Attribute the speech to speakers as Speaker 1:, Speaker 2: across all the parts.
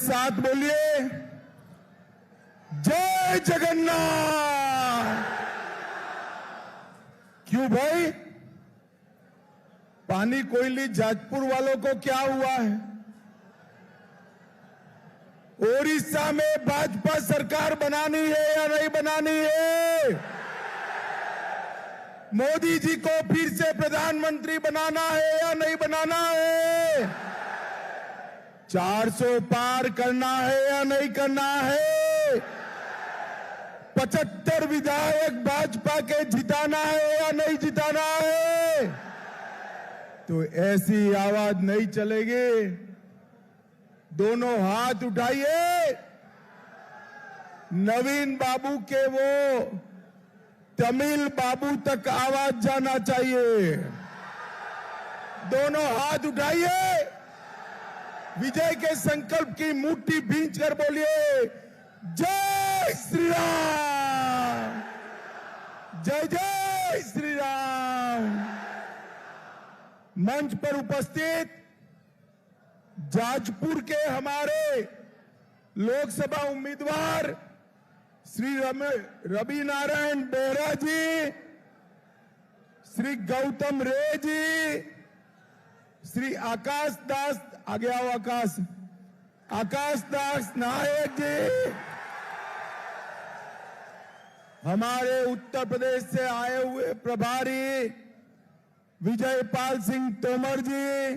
Speaker 1: साथ बोलिए, जय जगन्नाथ। क्यों भाई, पानी कोयली जाजपुर वालों को क्या हुआ है? ओडिशा में भाजपा सरकार बनानी है या नहीं बनानी है? मोदी जी को फिर से प्रधानमंत्री बनाना है या नहीं बनाना है? 400 पार करना है या नहीं करना है? 75 विधायक भाजपा के जिताना है या नहीं जिताना है? तो ऐसी आवाज नहीं चलेगी। दोनों हाथ उठाइए। नवीन बाबू के वो तमिल बाबू तक आवाज जाना चाहिए। दोनों हाथ उठाइए। विजय के संकल्प की मुट्ठी भींच कर बोलिए, जय श्री राम, जय जय श्री राम। मंच पर उपस्थित जाजपुर के हमारे लोकसभा उम्मीदवार श्री रवि नारायण बेहरा जी, श्री गौतम रे जी, श्री आकाश दास, आगे आओ आकाश दास नायक जी, हमारे उत्तर प्रदेश से आए हुए प्रभारी विजय पाल सिंह तोमर जी,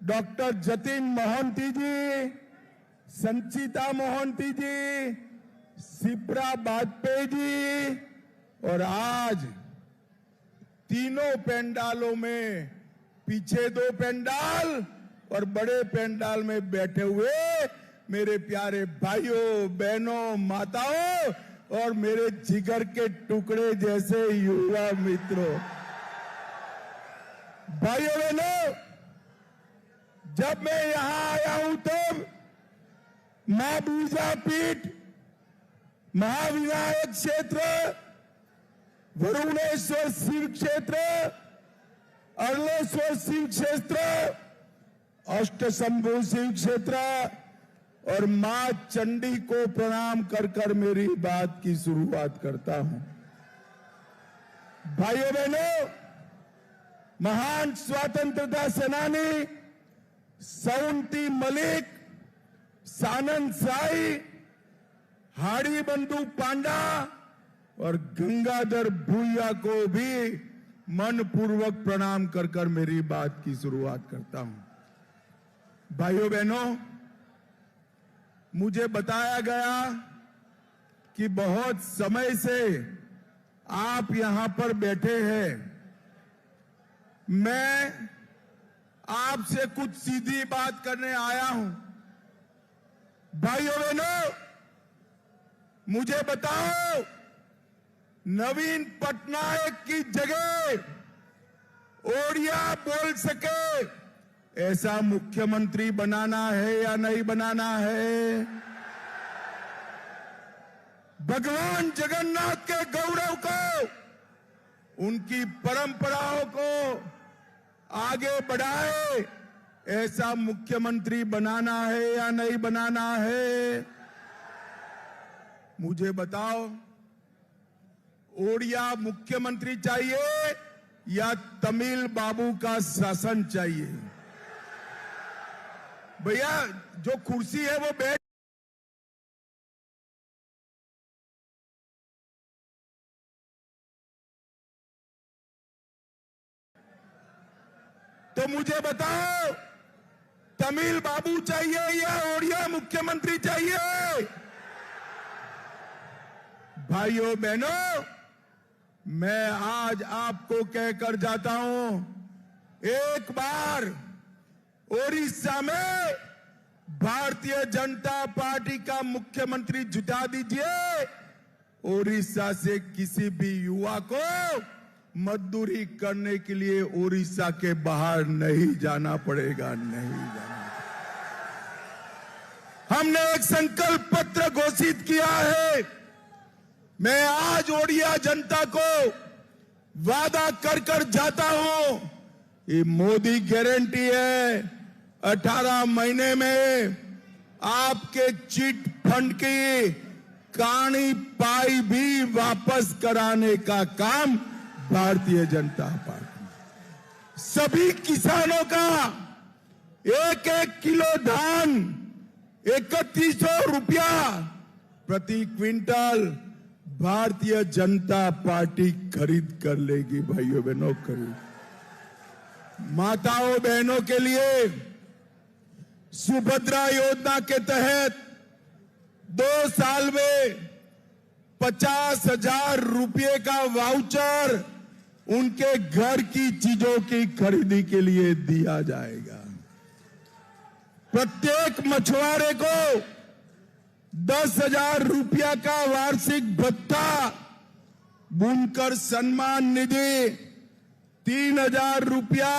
Speaker 1: डॉक्टर जतिन मोहंती जी, संचिता मोहंती जी, शिप्रा वाजपेयी जी, और आज तीनों पंडालों में, पीछे 2 पंडाल और बड़े पंडाल में बैठे हुए मेरे प्यारे भाइयों बहनों माताओं और मेरे जिगर के टुकड़े जैसे युवा मित्रों, भाइयों बहनों, जब मैं यहां आया हूं तब मां बीजा पीठ, महाविनायक क्षेत्र, वरुणेश्वर शिव क्षेत्र, अर्लेश्वर शिव क्षेत्र, अष्टशंभु शिव क्षेत्र और मां चंडी को प्रणाम कर कर मेरी बात की शुरुआत करता हूं। भाइयों बहनों, महान स्वतंत्रता सेनानी सौंती मलिक, सानंद साई, हाड़ी बंधु पांडा और गंगाधर भूया को भी मनपूर्वक प्रणाम कर कर मेरी बात की शुरुआत करता हूं। भाइयों बहनों, मुझे बताया गया कि बहुत समय से आप यहां पर बैठे हैं। मैं आपसे कुछ सीधी बात करने आया हूं। भाइयों बहनों, मुझे बताओ, नवीन पटनायक की जगह ओडिया बोल सके ऐसा मुख्यमंत्री बनाना है या नहीं बनाना है? भगवान जगन्नाथ के गौरव को, उनकी परंपराओं को आगे बढ़ाए ऐसा मुख्यमंत्री बनाना है या नहीं बनाना है? मुझे बताओ, ओडिया मुख्यमंत्री चाहिए या तमिल बाबू का शासन चाहिए? भैया, जो कुर्सी है वो बैठ, तो मुझे बताओ, तमिल बाबू चाहिए या ओडिया मुख्यमंत्री चाहिए? भाइयों बहनों, मैं आज आपको कहकर जाता हूं, एक बार ओडिशा में भारतीय जनता पार्टी का मुख्यमंत्री जुटा दीजिए। ओडिशा से किसी भी युवा को मजदूरी करने के लिए ओडिशा के बाहर नहीं जाना पड़ेगा, नहीं जाना। हमने एक संकल्प पत्र घोषित किया है। मैं आज ओडिया जनता को वादा कर कर जाता हूं, ये मोदी गारंटी है, 18 महीने में आपके चिट फंड की कानी पाई भी वापस कराने का काम भारतीय जनता पार्टी। सभी किसानों का 1-1 किलो धान 3100 रुपया प्रति क्विंटल भारतीय जनता पार्टी खरीद कर लेगी। भाइयों बहनों, खरीद। माताओं बहनों के लिए सुभद्रा योजना के तहत 2 साल में 50,000 रुपये का वाउचर उनके घर की चीजों की खरीदी के लिए दिया जाएगा। प्रत्येक मछुआरे को 10,000 रुपया का वार्षिक भत्ता, बुनकर सम्मान निधि 3,000 रुपया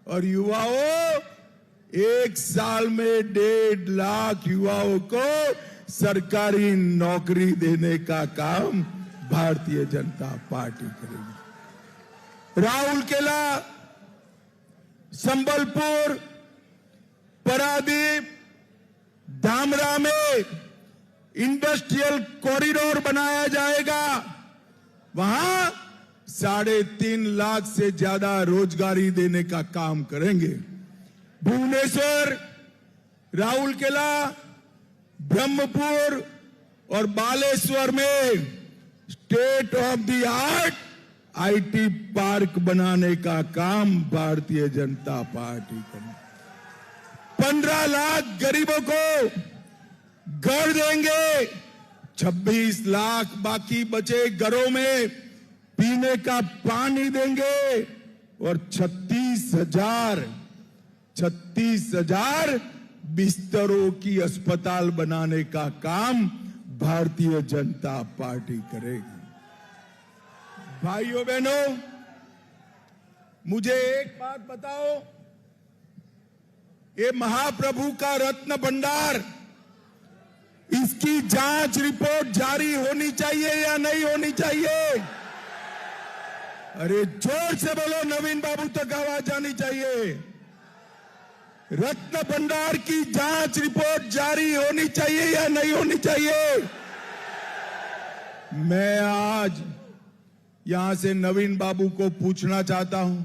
Speaker 1: और युवाओं 1 साल में 1.5 लाख युवाओं को सरकारी नौकरी देने का काम भारतीय जनता पार्टी करेगी। राउरकेला, संबलपुर, पारादीप, धामरा में इंडस्ट्रियल कॉरिडोर बनाया जाएगा। वहां 3.5 लाख से ज्यादा रोजगारी देने का काम करेंगे। भुवनेश्वर, राउरकेला, ब्रह्मपुर और बालेश्वर में state of the art IT park बनाने का काम भारतीय जनता पार्टी करेगी। 15 लाख गरीबों को घर देंगे। 26 लाख बाकी बचे घरों में पीने का पानी देंगे और 36,000 बिस्तरों की अस्पताल बनाने का काम भारतीय जनता पार्टी करेगी। भाइयों बहनों, मुझे एक बात बताओ, ये महाप्रभु का रत्न भंडार, इसकी जांच रिपोर्ट जारी होनी चाहिए या नहीं होनी चाहिए? अरे जोर से बोलो, नवीन बाबू तक आवाज जानी चाहिए। रत्न भंडार की जांच रिपोर्ट जारी होनी चाहिए या नहीं होनी चाहिए? मैं आज यहां से नवीन बाबू को पूछना चाहता हूं,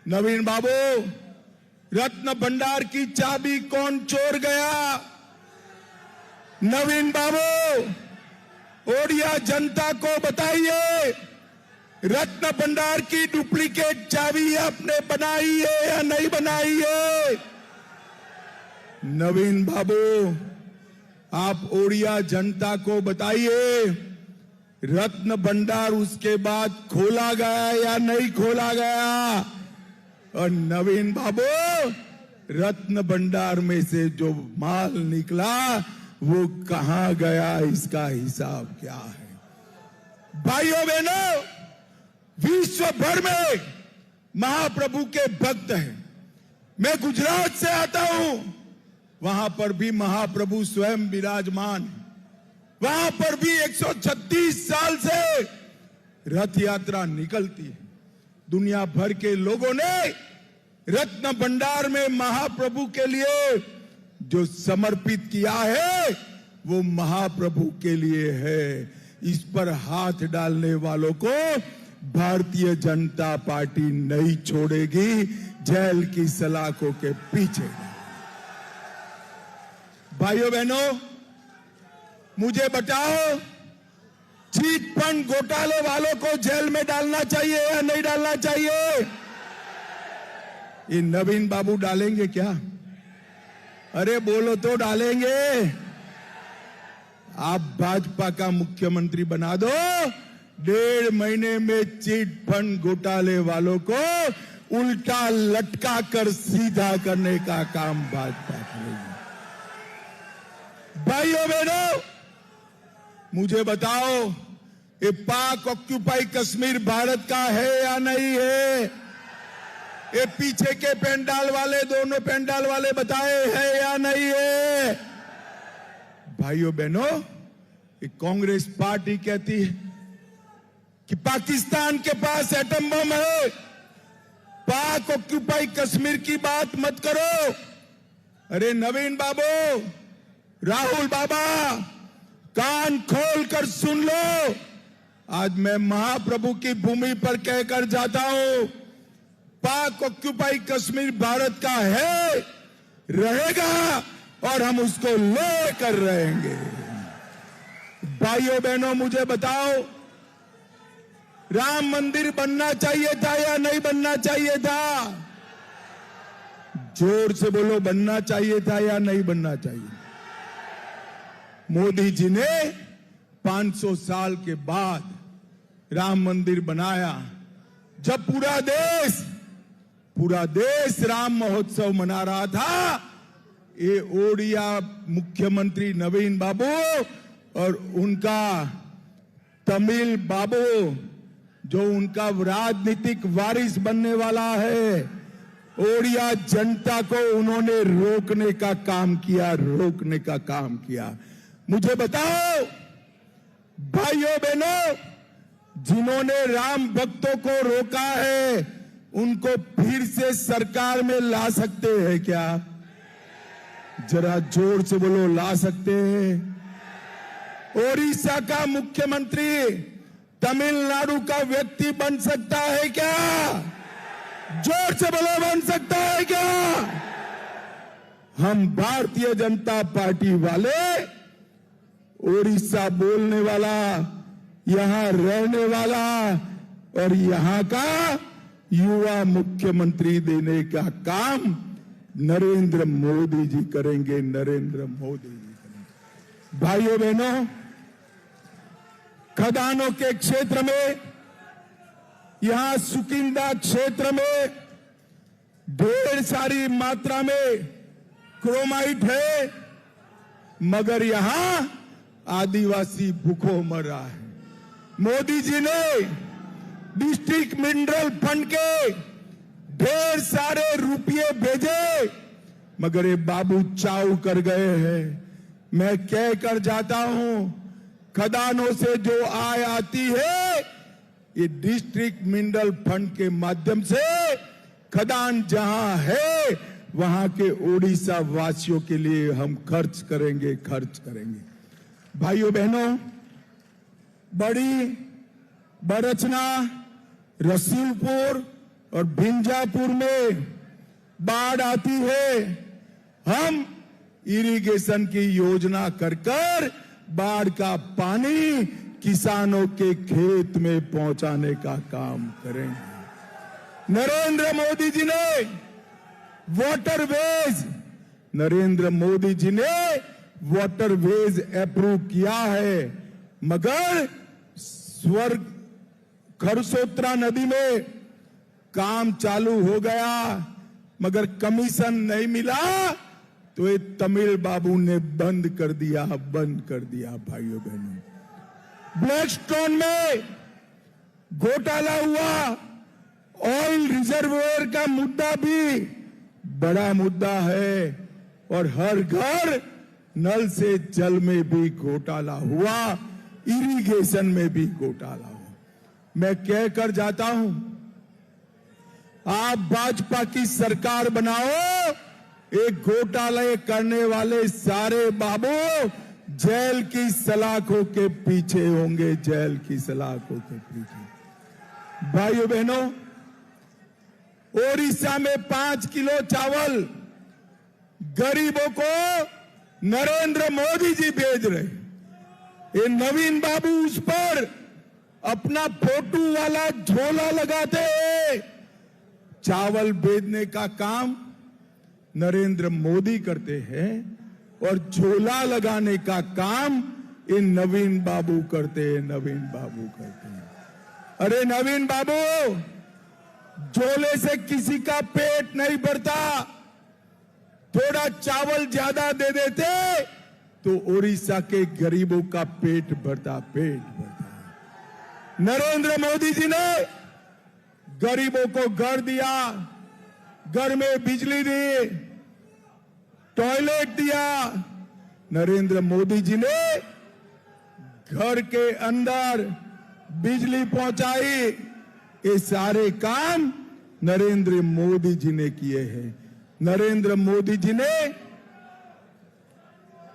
Speaker 1: नवीन बाबू, रत्न भंडार की चाबी कौन चोर गया? नवीन बाबू, ओडिया जनता को बताइए, रत्न भंडार की डुप्लीकेट चाबी आपने बनाई है या नहीं बनाई है? नवीन बाबू, आप ओडिया जनता को बताइए, रत्न भंडार उसके बाद खोला गया या नहीं खोला गया? और नवीन बाबू, रत्न भंडार में से जो माल निकला वो कहां गया, इसका हिसाब क्या है? भाइयों बहनों, विश्व भर में महाप्रभु के भक्त हैं। मैं गुजरात से आता हूं, वहां पर भी महाप्रभु स्वयं विराजमान, वहां पर भी 136 साल से रथ यात्रा निकलती है। दुनिया भर के लोगों ने रत्न भंडार में महाप्रभु के लिए जो समर्पित किया है वो महाप्रभु के लिए है। इस पर हाथ डालने वालों को भारतीय जनता पार्टी नहीं छोड़ेगी, जेल की सलाखों के पीछे। भाइयों बहनों, मुझे बताओ, चीट फंड घोटाले वालों को जेल में डालना चाहिए या नहीं डालना चाहिए? ये नवीन बाबू डालेंगे क्या? अरे बोलो तो, डालेंगे? आप भाजपा का मुख्यमंत्री बना दो, 1.5 महीने में चीट फंड घोटाले वालों को उल्टा लटका कर सीधा करने का काम भाजपा करेगी। भाइयों बहनों, मुझे बताओ, ये पाक ऑक्यूपाई कश्मीर भारत का है या नहीं है? ये पीछे के पेंडाल वाले, दोनों पेंडाल वाले बताए है या नहीं है? भाइयों बहनों, ये कांग्रेस पार्टी कहती है कि पाकिस्तान के पास एटम बम है, पाक ऑक्यूपाई कश्मीर की बात मत करो। अरे नवीन बाबू, राहुल बाबा, कान खोल कर सुन लो। आज मैं महाप्रभु की भूमि पर कहकर जाता हूं, पाक ऑक्यूपाई कश्मीर भारत का है, रहेगा और हम उसको लेकर रहेंगे। भाइयों बहनों, मुझे बताओ, राम मंदिर बनना चाहिए था या नहीं बनना चाहिए था? जोर से बोलो, बनना चाहिए था या नहीं बनना चाहिए? मोदी जी ने 500 साल के बाद राम मंदिर बनाया। जब पूरा देश राम महोत्सव मना रहा था, ये ओडिया मुख्यमंत्री नवीन बाबू और उनका तमिल बाबू, जो उनका राजनीतिक वारिस बनने वाला है, ओडिया जनता को उन्होंने रोकने का काम किया। मुझे बताओ भाइयों बहनों, जिन्होंने राम भक्तों को रोका है, उनको फिर से सरकार में ला सकते हैं क्या? जरा जोर से बोलो, ला सकते हैं? ओडिशा का मुख्यमंत्री तमिलनाडु का व्यक्ति बन सकता है क्या? जोर से बोलो, बन सकता है क्या? हम भारतीय जनता पार्टी वाले ओडिशा बोलने वाला, यहां रहने वाला और यहां का युवा मुख्यमंत्री देने का काम नरेंद्र मोदी जी करेंगे। भाइयों बहनों, खदानों के क्षेत्र में, यहां सुकिंदा क्षेत्र में ढेर सारी मात्रा में क्रोमाइट है, मगर यहां आदिवासी भूखों मर रहा है। मोदी जी ने डिस्ट्रिक्ट मिनरल फंड के ढेर सारे रुपये भेजे, मगर ये बाबू चाऊ कर गए हैं। मैं कह कर जाता हूं, खदानों से जो आय आती है, ये डिस्ट्रिक्ट मिनरल फंड के माध्यम से खदान जहां है, वहां के ओडिशा वासियों के लिए हम खर्च करेंगे। भाइयों बहनों, बड़ी बरचना, रसूलपुर और भिंजापुर में बाढ़ आती है। हम इरिगेशन की योजना कर बाढ़ का पानी किसानों के खेत में पहुंचाने का काम करेंगे। नरेंद्र मोदी जी ने वाटरवेज अप्रूव किया है, मगर खरसोत्रा नदी में काम चालू हो गया, मगर कमीशन नहीं मिला, तो ये तमिल बाबू ने बंद कर दिया। भाइयों बहनों, ब्लैकस्टोन में घोटाला हुआ, ऑयल रिजर्वोयर का मुद्दा भी बड़ा मुद्दा है, और हर घर नल से जल में भी घोटाला हुआ, इरिगेशन में भी घोटाला हुआ। मैं कहकर जाता हूं, आप भाजपा की सरकार बनाओ, एक घोटाले करने वाले सारे बाबू जेल की सलाखों के पीछे होंगे। भाइयों बहनों, ओडिशा में 5 किलो चावल गरीबों को नरेंद्र मोदी जी भेज रहे। ये नवीन बाबू उस पर अपना फोटो वाला झोला लगाते हैं। चावल भेजने का काम नरेंद्र मोदी करते हैं और झोला लगाने का काम इन नवीन बाबू करते हैं। अरे नवीन बाबू, झोले से किसी का पेट नहीं भरता। थोड़ा चावल ज्यादा दे देते तो ओडिशा के गरीबों का पेट भरता। नरेंद्र मोदी जी ने गरीबों को घर दिया, घर में बिजली दी, टॉयलेट दिया। नरेंद्र मोदी जी ने घर के अंदर बिजली पहुंचाई। ये सारे काम नरेंद्र मोदी जी ने किए हैं। नरेंद्र मोदी जी ने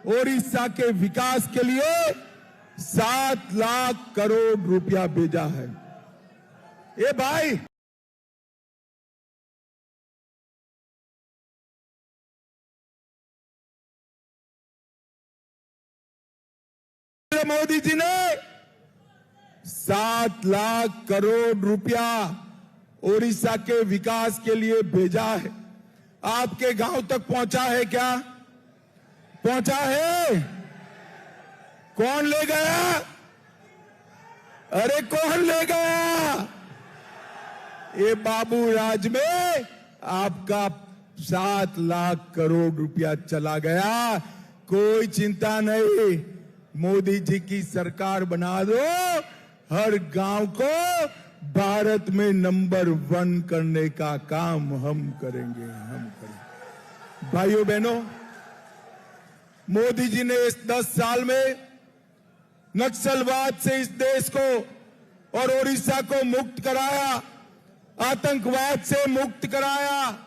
Speaker 1: ओडिशा के विकास के लिए 7 लाख करोड़ रुपया भेजा है। ये भाई मोदी जी ने 7 लाख करोड़ रुपया ओडिशा के विकास के लिए भेजा है। आपके गांव तक पहुंचा है क्या? पहुंचा है? कौन ले गया? अरे कौन ले गया? ये बाबू राज में आपका 7 लाख करोड़ रुपया चला गया। कोई चिंता नहीं, मोदी जी की सरकार बना दो, हर गांव को भारत में नंबर 1 करने का काम हम करेंगे। भाइयों बहनों, मोदी जी ने इस 10 साल में नक्सलवाद से इस देश को और ओडिशा को मुक्त कराया, आतंकवाद से मुक्त कराया,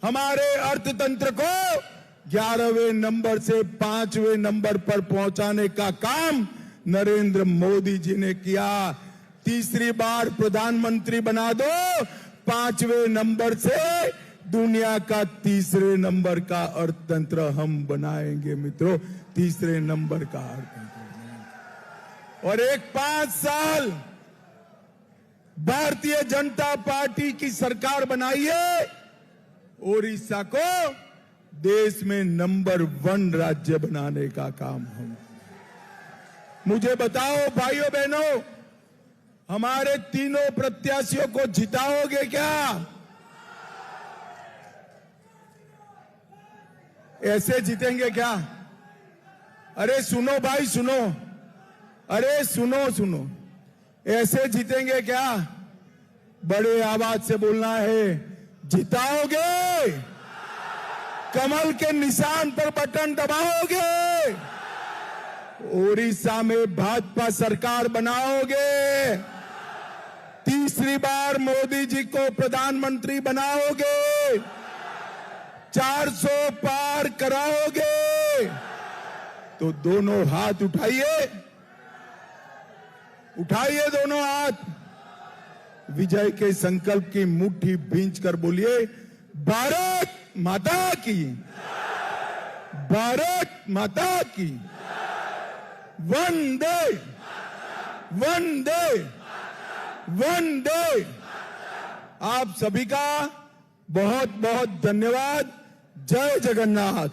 Speaker 1: हमारे अर्थतंत्र को 11वें नंबर से 5वें नंबर पर पहुंचाने का काम नरेंद्र मोदी जी ने किया। तीसरी बार प्रधानमंत्री बना दो, 5वें नंबर से दुनिया का 3रे नंबर का अर्थतंत्र हम बनाएंगे मित्रों, 3रे नंबर का अर्थतंत्र। और एक 5 साल भारतीय जनता पार्टी की सरकार बनाइए, ओडिशा को देश में नंबर 1 राज्य बनाने का काम हम। मुझे बताओ भाइयों बहनों, हमारे तीनों प्रत्याशियों को जिताओगे क्या? ऐसे जीतेंगे क्या? अरे सुनो भाई सुनो, अरे सुनो, ऐसे जीतेंगे क्या? बड़े आवाज से बोलना है, जिताओगे? कमल के निशान पर बटन दबाओगे? ओडिशा में भाजपा सरकार बनाओगे? तीसरी बार मोदी जी को प्रधानमंत्री बनाओगे? 400 पार कराओगे? तो दोनों हाथ उठाइए, उठाइए दोनों हाथ, विजय के संकल्प की मुट्ठी भींच कर बोलिए, भारत माता की, भारत माता की, वंदे वंदे वंदे। आप सभी का बहुत बहुत धन्यवाद। जय जगन्नाथ।